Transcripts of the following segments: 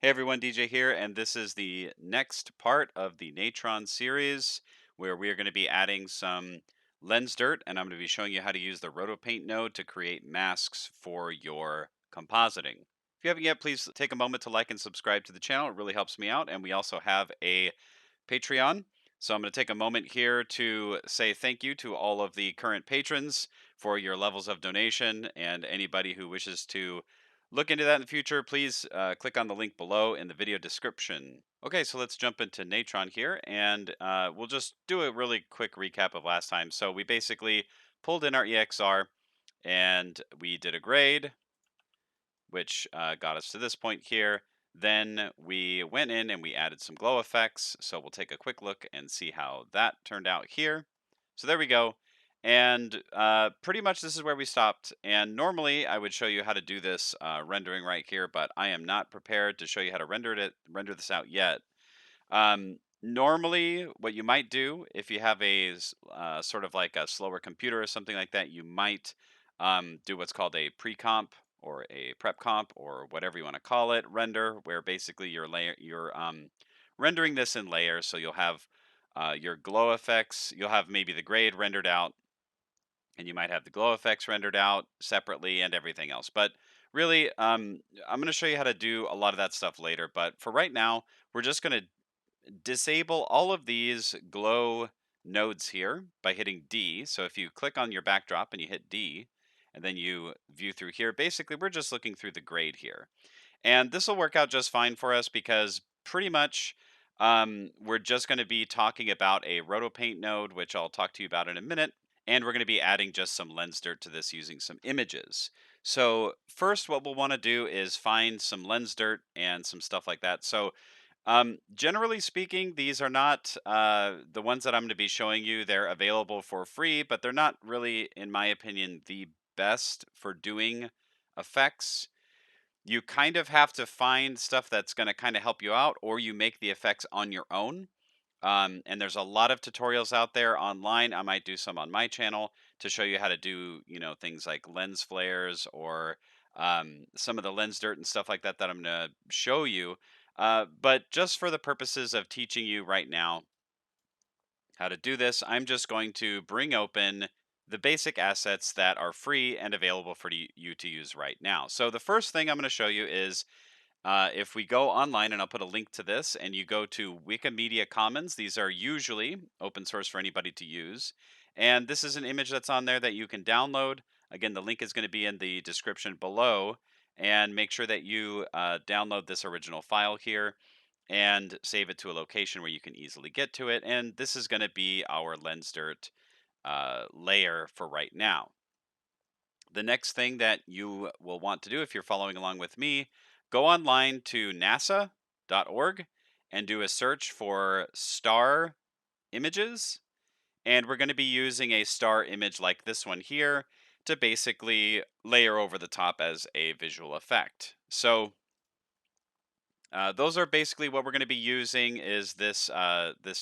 Hey everyone, DJ here, and this is the next part of the Natron series where we are going to be adding some lens dirt, and I'm going to be showing you how to use the RotoPaint node to create masks for your compositing. If you haven't yet, please take a moment to like and subscribe to the channel. It really helps me out, and we also have a Patreon. So I'm going to take a moment here to say thank you to all of the current patrons for your levels of donation, and anybody who wishes to look into that in the future, please click on the link below in the video description. Okay, so let's jump into Natron here, and we'll just do a really quick recap of last time. So we basically pulled in our EXR, and we did a grade, which got us to this point here. Then we went in and we added some glow effects. So we'll take a quick look and see how that turned out here. So there we go. And pretty much this is where we stopped. And normally I would show you how to do this rendering right here, but I am not prepared to show you how to render this out yet. Normally, what you might do if you have sort of like a slower computer or something like that, you might do what's called a pre-comp or a prep comp or whatever you want to call it render, where basically you're rendering this in layers. So you'll have your glow effects, you'll have maybe the grade rendered out, and you might have the glow effects rendered out separately and everything else. But really, I'm going to show you how to do a lot of that stuff later. But for right now, we're just going to disable all of these glow nodes here by hitting D. So if you click on your backdrop and you hit D, and then you view through here, basically we're just looking through the grade here. And this will work out just fine for us because pretty much we're just going to be talking about a RotoPaint node, which I'll talk to you about in a minute. And we're going to be adding just some lens dirt to this using some images. So first, what we'll want to do is find some lens dirt and some stuff like that. So generally speaking, these are not the ones that I'm going to be showing you. They're available for free, but they're not really, in my opinion, the best for doing effects. You kind of have to find stuff that's going to kind of help you out, or you make the effects on your own. And there's a lot of tutorials out there online. I might do some on my channel to show you how to do, things like lens flares or some of the lens dirt and stuff like that that I'm going to show you. But just for the purposes of teaching you right now how to do this, I'm just going to bring open the basic assets that are free and available for you to use right now. So the first thing I'm going to show you is if we go online, and I'll put a link to this, and you go to Wikimedia Commons, these are usually open source for anybody to use. And this is an image that's on there that you can download. Again, the link is going to be in the description below. And make sure that you download this original file here and save it to a location where you can easily get to it. And this is going to be our lens dirt layer for right now. The next thing that you will want to do if you're following along with me, go online to nasa.org and do a search for star images. And we're going to be using a star image like this one here to basically layer over the top as a visual effect. So those are basically what we're going to be using is this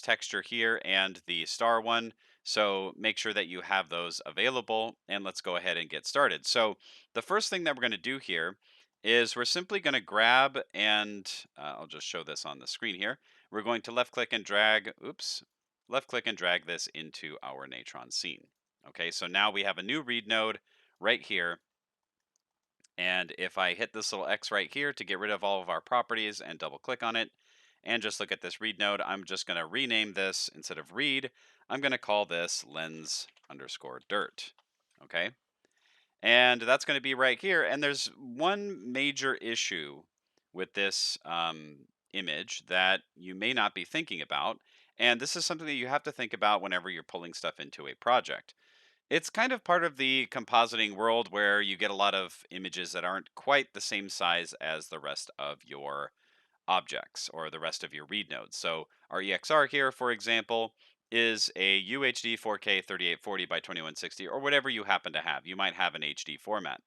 texture here and the star one. So make sure that you have those available, and let's go ahead and get started. So the first thing that we're going to do here is we're simply going to grab and I'll just show this on the screen here. We're going to left click and drag, left click and drag this into our Natron scene. Okay, so now we have a new read node right here, and if I hit this little X right here to get rid of all of our properties and double click on it and just look at this read node, I'm just going to rename this. Instead of read, I'm going to call this lens underscore dirt. Okay. And that's going to be right here. And there's one major issue with this image that you may not be thinking about. And this is something that you have to think about whenever you're pulling stuff into a project. It's kind of part of the compositing world where you get a lot of images that aren't quite the same size as the rest of your objects or the rest of your read nodes. So our EXR here, for example, is a UHD 4K 3840 by 2160 or whatever you happen to have. You might have an HD format.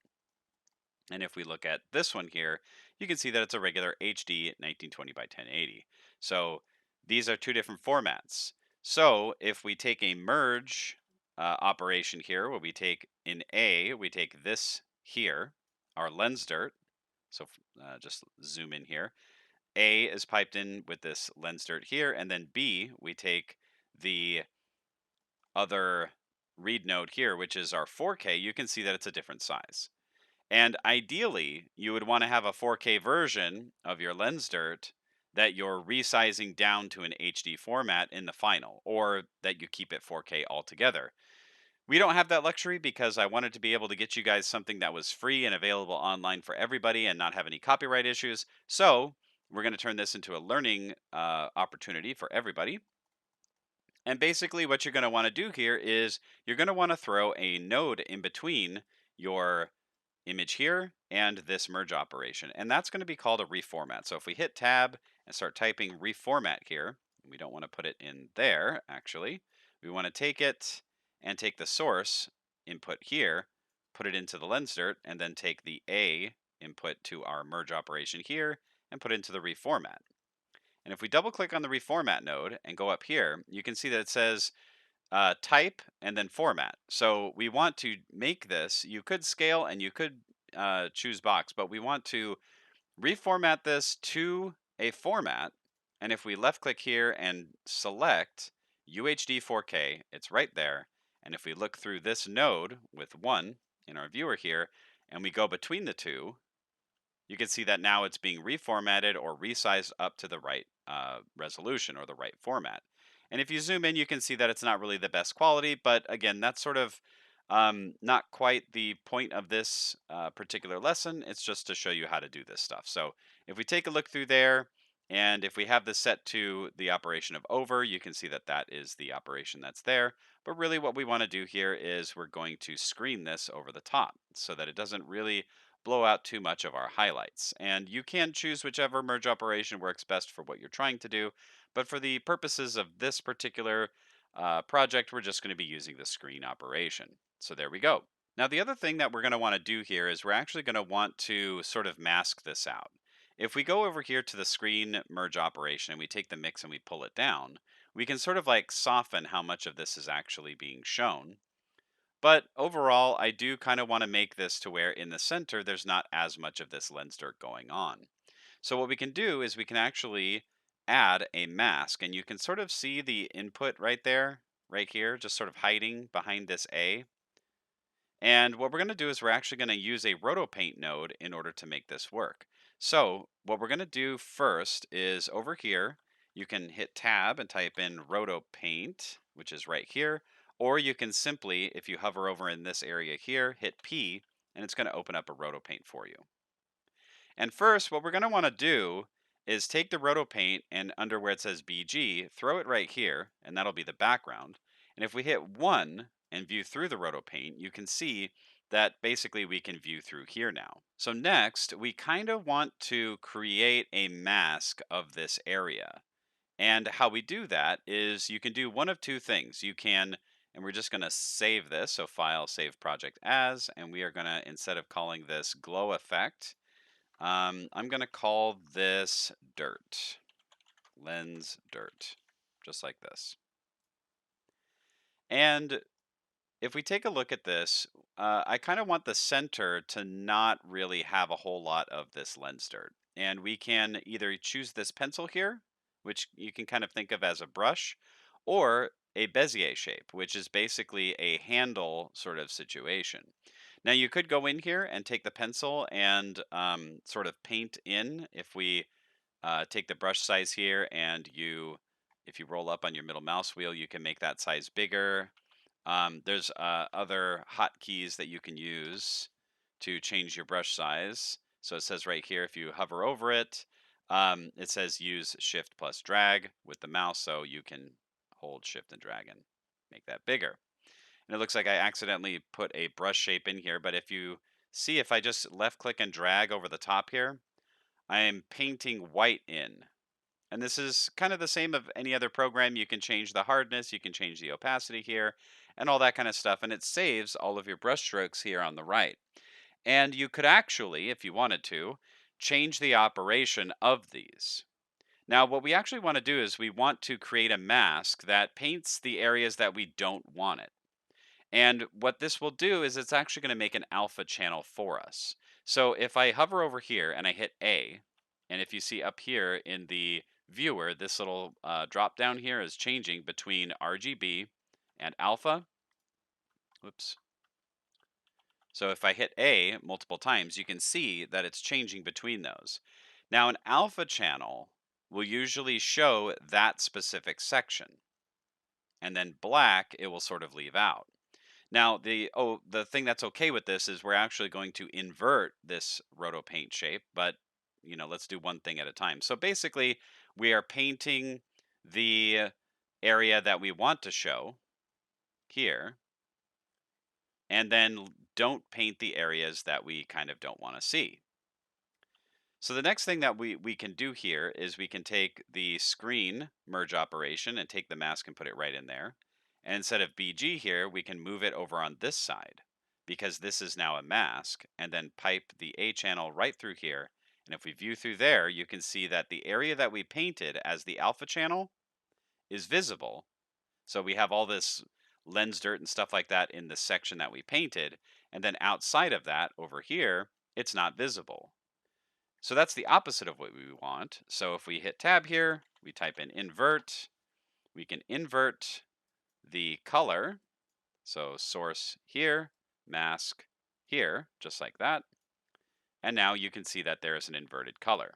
And if we look at this one here, you can see that it's a regular HD 1920 by 1080. So these are two different formats. So if we take a merge operation here, where we take in A, we take this here, our lens dirt. So just zoom in here. A is piped in with this lens dirt here, and then B, we take the other read node here, which is our 4K. You can see that it's a different size. And ideally, you would want to have a 4K version of your lens dirt that you're resizing down to an HD format in the final, or that you keep it 4K altogether. We don't have that luxury because I wanted to be able to get you guys something that was free and available online for everybody and not have any copyright issues. So we're going to turn this into a learning opportunity for everybody. And basically, what you're going to want to do here is you're going to want to throw a node in between your image here and this merge operation. And that's going to be called a reformat. So if we hit tab and start typing reformat here, we don't want to put it in there actually. We want to take it and take the source input here, put it into the lens dirt, and then take the A input to our merge operation here and put it into the reformat. And if we double click on the reformat node and go up here, you can see that it says type and then format. So we want to make this, you could scale and you could choose box, but we want to reformat this to a format. And if we left click here and select UHD 4K, it's right there. And if we look through this node with 1 in our viewer here, and we go between the two, you can see that now it's being reformatted or resized up to the right resolution or the right format. And if you zoom in, you can see that it's not really the best quality, but again, that's sort of not quite the point of this particular lesson. It's just to show you how to do this stuff. So if we take a look through there, and if we have this set to the operation of over, you can see that that is the operation that's there. But really what we want to do here is we're going to screen this over the top so that it doesn't really blow out too much of our highlights. And you can choose whichever merge operation works best for what you're trying to do. But for the purposes of this particular project, we're just going to be using the screen operation. So there we go. Now, the other thing that we're going to want to do here is we're actually going to want to sort of mask this out. If we go over here to the screen merge operation and we take the mix and we pull it down, we can sort of like soften how much of this is actually being shown. But overall, I do kind of want to make this to where in the center, there's not as much of this lens dirt going on. So what we can do is we can actually add a mask, and you can sort of see the input right there, right here, just sort of hiding behind this A. And what we're going to do is we're actually going to use a RotoPaint node in order to make this work. So what we're going to do first is over here, you can hit tab and type in RotoPaint, which is right here. Or you can simply, if you hover over in this area here, hit P, and it's going to open up a RotoPaint for you. And first, what we're going to want to do is take the RotoPaint and under where it says BG, throw it right here, and that'll be the background. And if we hit 1 and view through the RotoPaint, you can see that basically we can view through here now. So next, we kind of want to create a mask of this area. And how we do that is you can do one of two things. You can, and we're just going to save this. So file, save project as, and we are going to, instead of calling this glow effect, I'm going to call this dirt, lens dirt, just like this. And if we take a look at this, I kind of want the center to not really have a whole lot of this lens dirt. And we can either choose this pencil here, which you can kind of think of as a brush, or a Bezier shape, which is basically a handle sort of situation. Now you could go in here and take the pencil and sort of paint in. If we take the brush size here and if you roll up on your middle mouse wheel, you can make that size bigger. There's other hotkeys that you can use to change your brush size. So it says right here, if you hover over it, it says use shift plus drag with the mouse. So you can hold shift and drag and make that bigger. And it looks like I accidentally put a brush shape in here, but if you see, if I just left click and drag over the top here, I am painting white in. And this is kind of the same of any other program. You can change the hardness, you can change the opacity here, and all that kind of stuff. And it saves all of your brush strokes here on the right. And you could actually, if you wanted to, change the operation of these. Now, what we actually want to do is we want to create a mask that paints the areas that we don't want it. And what this will do is it's actually going to make an alpha channel for us. So if I hover over here and I hit A, And if you see up here in the viewer, this little drop down here is changing between RGB and alpha. Whoops. So if I hit A multiple times, you can see that it's changing between those. Now, an alpha channel will usually show that specific section, and then black it will sort of leave out. Now, the thing that's okay with this is we're actually going to invert this roto paint shape, but let's do one thing at a time. So basically, we are painting the area that we want to show here, and then don't paint the areas that we kind of don't want to see. So the next thing that we can do here is we can take the screen merge operation and take the mask and put it right in there. And instead of BG here, we can move it over on this side because this is now a mask, and then pipe the A channel right through here. And if we view through there, you can see that the area that we painted as the alpha channel is visible. So we have all this lens dirt and stuff like that in the section that we painted. And then outside of that over here, it's not visible. So that's the opposite of what we want. So if we hit tab here, we type in invert, we can invert the color. So source here, mask here, just like that. And now you can see that there is an inverted color.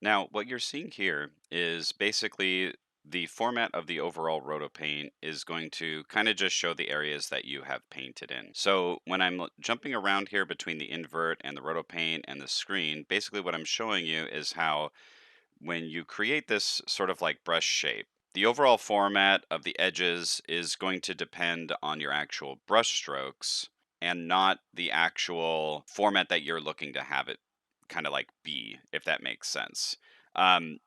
Now, what you're seeing here is basically the format of the overall RotoPaint is going to kind of just show the areas that you have painted in. So when I'm jumping around here between the invert and the RotoPaint and the screen, basically what I'm showing you is how when you create this sort of like brush shape, the overall format of the edges is going to depend on your actual brush strokes and not the actual format that you're looking to have it kind of like be, if that makes sense.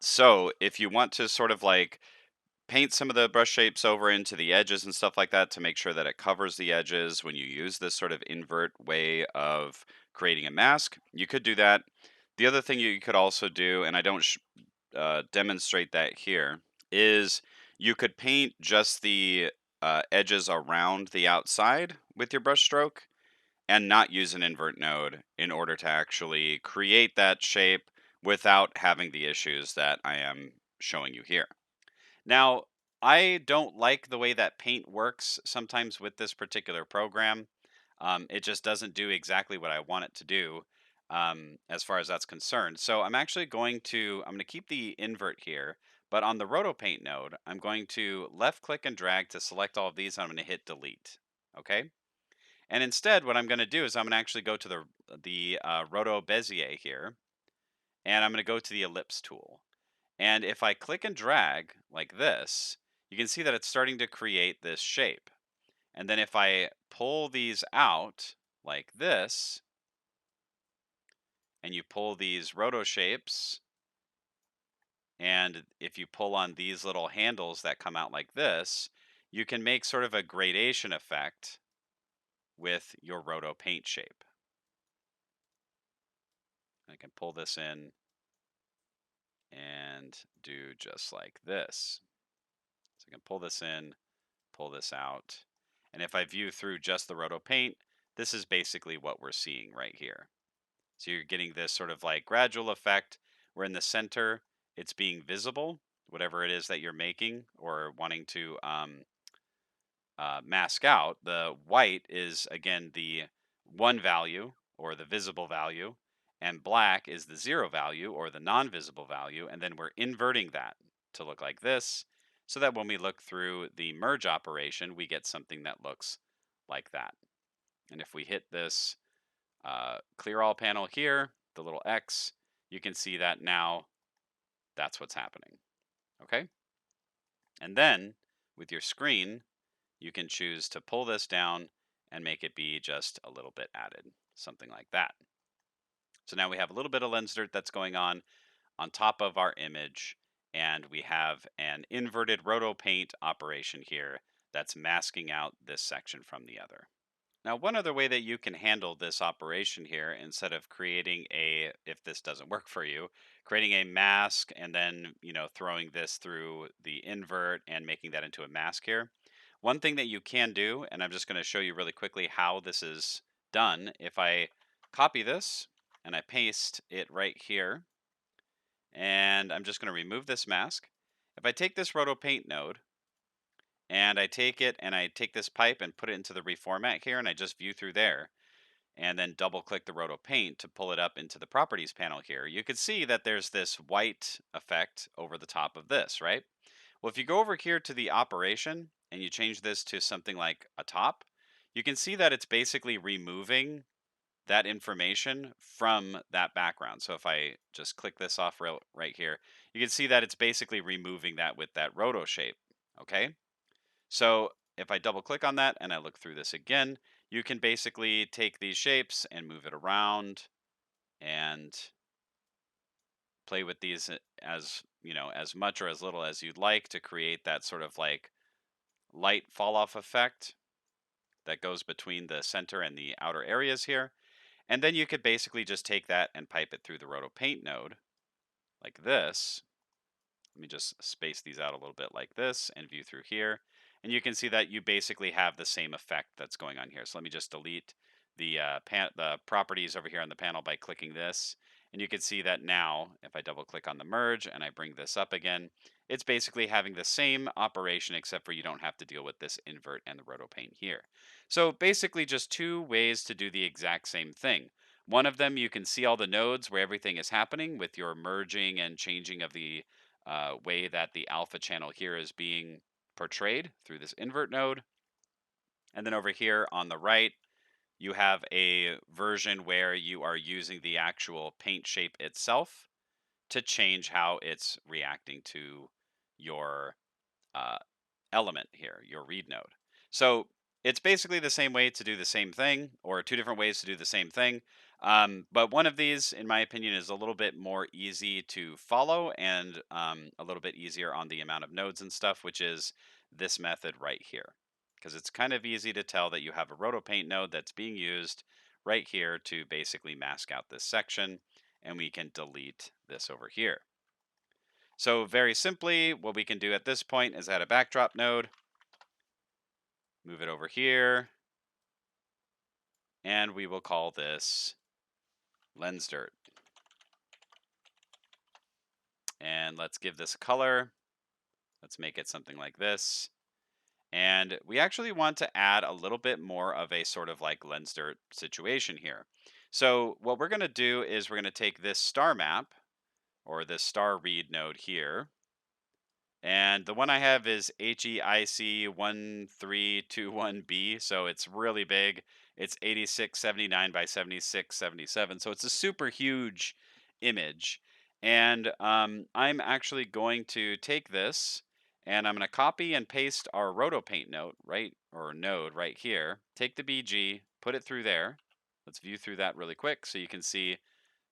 So if you want to sort of like paint some of the brush shapes over into the edges and stuff like that to make sure that it covers the edges when you use this sort of invert way of creating a mask, you could do that. The other thing you could also do, and I don't demonstrate that here, is you could paint just the edges around the outside with your brush stroke and not use an invert node in order to actually create that shape without having the issues that I am showing you here. Now, I don't like the way that Paint works sometimes with this particular program. It just doesn't do exactly what I want it to do as far as that's concerned. So I'm going to keep the invert here, but on the RotoPaint node, I'm going to left click and drag to select all of these, and I'm going to hit delete. Okay. And instead, what I'm going to do is I'm going to actually go to the Roto Bezier here, and I'm going to go to the ellipse tool. And if I click and drag like this, you can see that it's starting to create this shape. And then if I pull these out like this, and you pull these roto shapes, and if you pull on these little handles that come out like this, you can make sort of a gradation effect with your roto paint shape. I can pull this in and do just like this. So I can pull this in, pull this out. And if I view through just the roto paint, this is basically what we're seeing right here. So you're getting this sort of like gradual effect where in the center it's being visible, whatever it is that you're making or wanting to mask out. The white is again the one value or the visible value, and black is the zero value or the non-visible value. And then we're inverting that to look like this so that when we look through the merge operation, we get something that looks like that. And if we hit this clear all panel here, the little X, you can see that now that's what's happening. Okay. And then with your screen, you can choose to pull this down and make it be just a little bit added, something like that. So now we have a little bit of lens dirt that's going on top of our image, and we have an inverted roto paint operation here that's masking out this section from the other. Now, one other way that you can handle this operation here, instead of creating if this doesn't work for you, creating a mask and then, throwing this through the invert and making that into a mask here. One thing that you can do, and I'm just going to show you really quickly how this is done. If I copy this and I paste it right here, And I'm just going to remove this mask. If I take this RotoPaint node and I take this pipe and put it into the reformat here, and I just view through there, and then double click the RotoPaint to pull it up into the properties panel here, you can see that there's this white effect over the top of this, right? Well, if you go over here to the operation and you change this to something like a top, you can see that it's basically removing that information from that background. So if I just click this off right here, you can see that it's basically removing that with that roto shape. Okay. So if I double click on that and I look through this again, you can basically take these shapes and move it around and play with these as, as much or as little as you'd like to create that sort of like light fall off effect that goes between the center and the outer areas here. And then you could basically just take that and pipe it through the RotoPaint node like this. Let me just space these out a little bit like this and view through here. And you can see that you basically have the same effect that's going on here. So let me just delete the properties over here on the panel by clicking this. And you can see that now, if I double click on the merge and I bring this up again, it's basically having the same operation except for you don't have to deal with this invert and the RotoPaint here. So basically just two ways to do the exact same thing. One of them, you can see all the nodes where everything is happening with your merging and changing of the way that the alpha channel here is being portrayed through this invert node. And then over here on the right, you have a version where you are using the actual paint shape itself to change how it's reacting to your uh, element here, your read node. So it's basically the same way to do the same thing, or two different ways to do the same thing. But one of these, in my opinion, is a little bit more easy to follow and a little bit easier on the amount of nodes and stuff, which is this method right here. Because it's kind of easy to tell that you have a RotoPaint node that's being used right here to basically mask out this section, and we can delete this over here. So very simply, what we can do at this point is add a backdrop node, move it over here, and we will call this lens dirt. And let's give this a color. Let's make it something like this. And we actually want to add a little bit more of a sort of like lens dirt situation here. So what we're going to do is we're going to take this star map or this star read node here. And the one I have is HEIC1321B, so it's really big. It's 8679 by 7677, so it's a super huge image. And I'm actually going to take this and I'm going to copy and paste our RotoPaint node right here. Take the BG, put it through there. Let's view through that really quick so you can see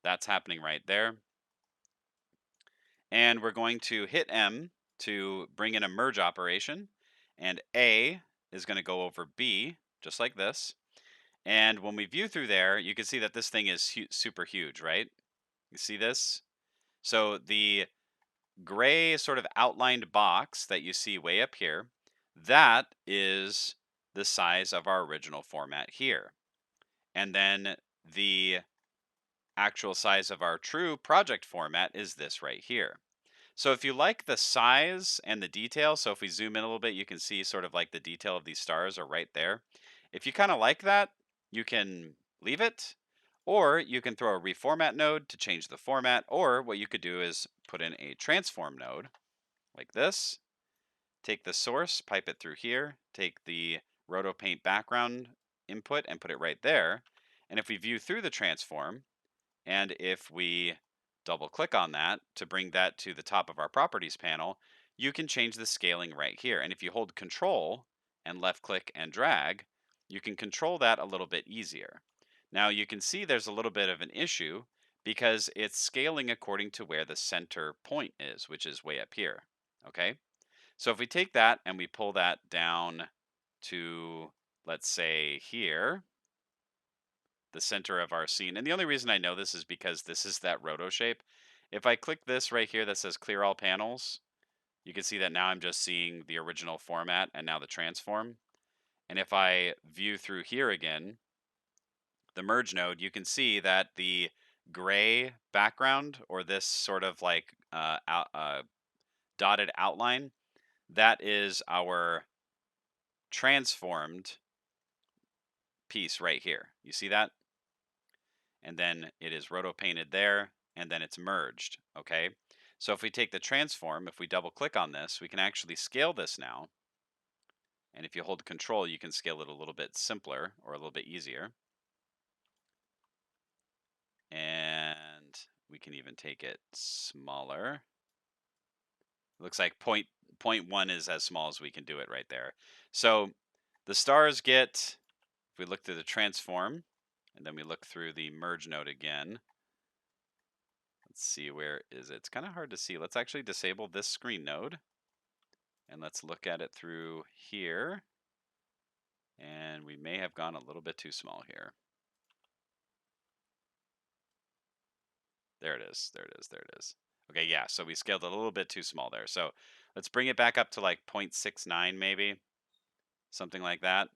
that's happening right there. And we're going to hit M to bring in a merge operation. And A is going to go over B, just like this. And when we view through there, you can see that this thing is super huge, right? You see this? So the gray sort of outlined box that you see way up here, that is the size of our original format here. And then the actual size of our true project format is this right here. So if you like the size and the detail, so if we zoom in a little bit, you can see sort of like the detail of these stars are right there. If you kind of like that, you can leave it, or you can throw a reformat node to change the format, or what you could do is put in a transform node like this, take the source, pipe it through here, take the RotoPaint background input and put it right there. And if we view through the transform, and if we double click on that to bring that to the top of our properties panel, you can change the scaling right here. And if you hold control and left click and drag, you can control that a little bit easier. Now you can see there's a little bit of an issue because it's scaling according to where the center point is, which is way up here. Okay. So if we take that and we pull that down to, let's say here, the center of our scene. And the only reason I know this is because this is that roto shape. If I click this right here that says clear all panels, you can see that now I'm just seeing the original format and now the transform. And if I view through here again, the merge node, you can see that the gray background or this sort of like dotted outline, that is our transformed piece right here. You see that? And then it is roto painted there, and then it's merged. Okay. So if we take the transform, if we double click on this, we can actually scale this now. And if you hold control, you can scale it a little bit simpler or a little bit easier. And we can even take it smaller. It looks like point one is as small as we can do it right there. So the stars get, if we look through the transform, and then we look through the merge node again, let's see, where is it? It's kind of hard to see. Let's actually disable this screen node, and let's look at it through here. And we may have gone a little bit too small here. There it is. There it is. There it is. Okay, yeah, so we scaled it a little bit too small there. So let's bring it back up to like 0.69 maybe, something like that.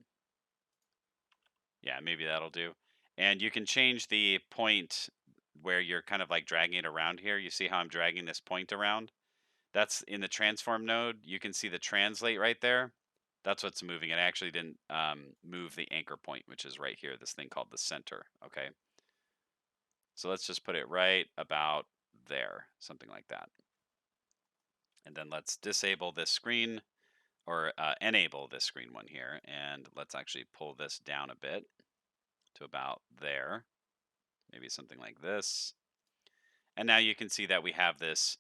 Yeah, maybe that'll do. And you can change the point where you're kind of like dragging it around here. You see how I'm dragging this point around? That's in the transform node. You can see the translate right there. That's what's moving it. I actually didn't move the anchor point, which is right here, this thing called the center. Okay. So let's just put it right about there, something like that. And then let's disable this screen or enable this screen one here. And let's actually pull this down a bit to about there. Maybe something like this. And now you can see that we have this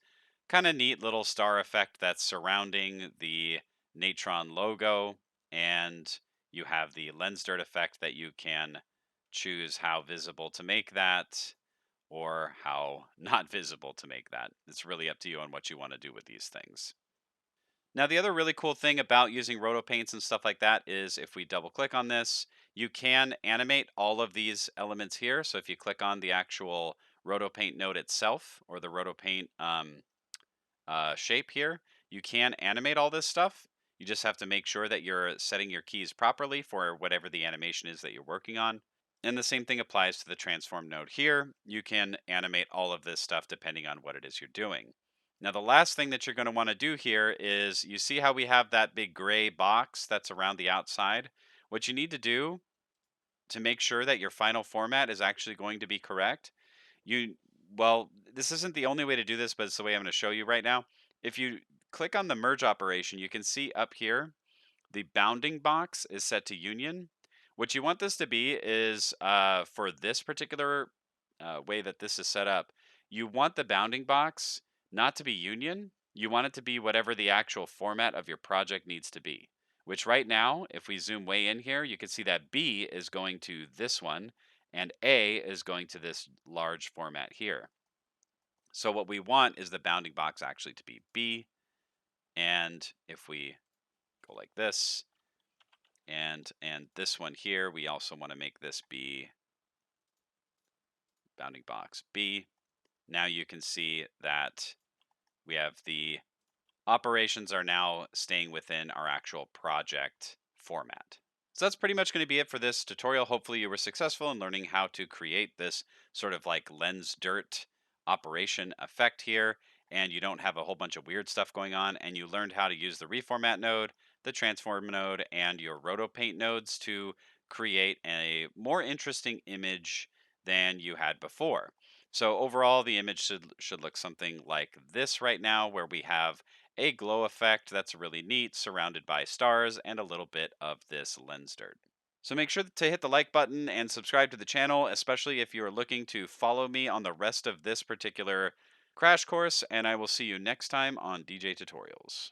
kind of neat little star effect that's surrounding the Natron logo. And you have the lens dirt effect that you can choose how visible to make that or how not visible to make that. It's really up to you on what you want to do with these things. Now, the other really cool thing about using roto paints and stuff like that is if we double click on this, you can animate all of these elements here. So if you click on the actual roto paint node itself or the roto paint shape here, you can animate all this stuff. You just have to make sure that you're setting your keys properly for whatever the animation is that you're working on. And the same thing applies to the transform node here. You can animate all of this stuff depending on what it is you're doing. Now, the last thing that you're going to want to do here is you see how we have that big gray box that's around the outside? What you need to do to make sure that your final format is actually going to be correct, well, this isn't the only way to do this, but it's the way I'm going to show you right now. If you click on the merge operation, you can see up here the bounding box is set to union. What you want this to be is for this particular way that this is set up, you want the bounding box not to be union. You want it to be whatever the actual format of your project needs to be. Which right now, if we zoom way in here, you can see that B is going to this one and A is going to this large format here. So what we want is the bounding box actually to be B. And if we go like this, and this one here, we also want to make this be bounding box B. Now you can see that we have the operations are now staying within our actual project format. So that's pretty much going to be it for this tutorial. Hopefully you were successful in learning how to create this sort of like lens dirt operation effect here, and you don't have a whole bunch of weird stuff going on, and you learned how to use the Reformat node, the Transform node, and your RotoPaint nodes to create a more interesting image than you had before. So overall, the image should look something like this right now, where we have a glow effect that's really neat, surrounded by stars and a little bit of this lens dirt. So make sure to hit the like button and subscribe to the channel, especially if you are looking to follow me on the rest of this particular crash course, and I will see you next time on DJ Tutorials.